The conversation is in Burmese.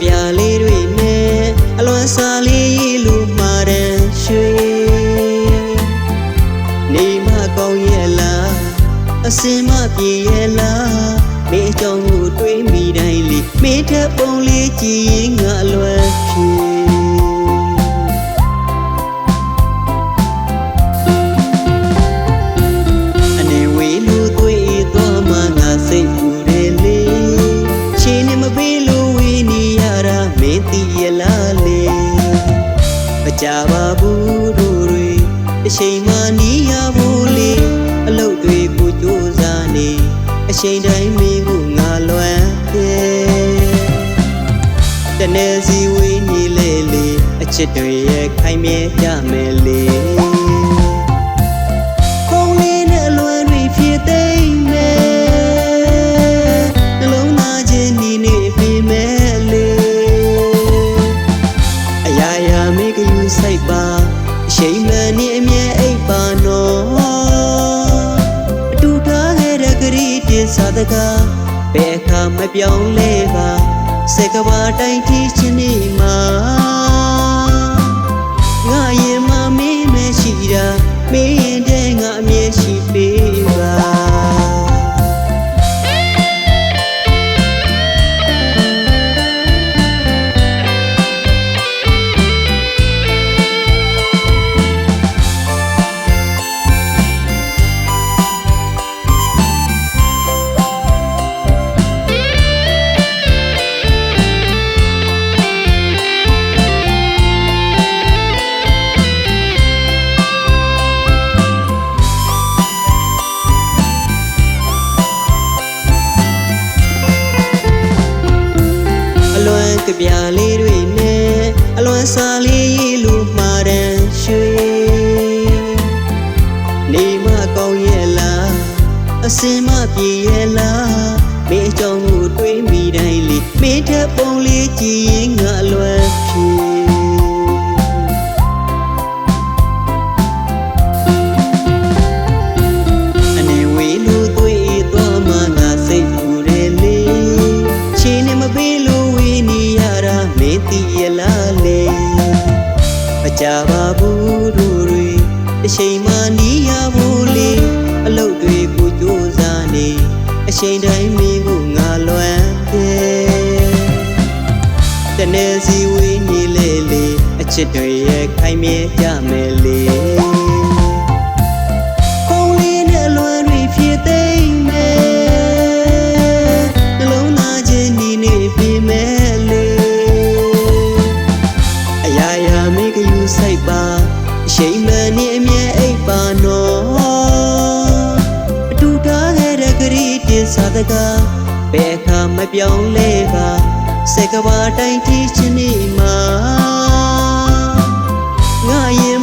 ပြာလေးတွေနဲ့အလွန်စားလေးလူမှာတန်ရွှေနေမကောင်းရဲ့လားအစင်မပြေရဲ့လားမေးကြောင့်ကိုတွေးမိတိုင်းလေမေးထက်ပုံလေးကြည့်ရင်ငါအလွယ်ဖြေအနေဝေးလူတွေးတော့မှငါစိတ်ပူတယ်လေရှင်နေမပေးလို့ဝေးနေရတာမင်းသိရလားလေမကြပါဘူးတို့တွေအချိန်မှနီးရဖို့လေအလုပ်တွေကိုကြိုးစားနေအချိန်တိုင်းမင်းကိုငါလွမ်းတယ်တနေ့စီဝေးနေလေလေအချစ်တွေရဲ့ခိုင်မြဲကြမယ်လေပုံလေးနဲ့လွမ်းတွေဖြစ်သိမ့်မယ်နှလုံးသားချင်းနေနေပြီမဲ့လေအရာရာမေကယူဆိုင်ပါအချိန်မှန်နေအမြဲအိပ်ပါနော်အတူထားခဲ့တဲ့ဂရီတင်စားတကားဘယ်အခါမပြောင်းလဲပါစက်ကဘာတိုင်းထီးချင်းနေမှာငါရင်မမင်းမရှိတာမင်းရင်တဲ့ငါအမြဲရှိပေးပါကပြာလေးတွေနဲ့အလွန်စားလေးလူမှာတန်ရွှေနေမကောင်းရဲ့လားအစင်မပြေရဲ့လားမေးကြောင့်ကိုတွေးမိတိုင်းလေမေးထက်ပုံလေးကြည့်ရင်ငါအလွယ်ဖြေအနေဝေးလူတွေးတော့မှငါစိတ်ပူတယ်လေရှင်နေမပေးလို့မင်းသိရလားလေမကြပါဘူးတို့တွေအချိန်မှနီးရဖို့လေအလုပ်တွေကိုကြိုးစားနေအချိန်တိုင်းမင်းကိုငါလွမ်းတယ်တနေ့စီဝေးနေလေလေအချစ်တွေရဲ့ခိုင်မြဲကြမယ်လေပုံလေးနဲ့လွမ်းတွေဖြစ်သိမ့်မယ်နှလုံးသားချင်းနေနေပြီမဲ့လေဆိုင်ပါအချိန်မှန်နေအမြဲအိပ်ပါနော်အတူထားခဲ့တဲ့ဂရီတင်စားတကားဘယ်အခါမပြောင်းလဲပါစက်ကဘာတိုင်းထီးချင်းနေမှာငါရင်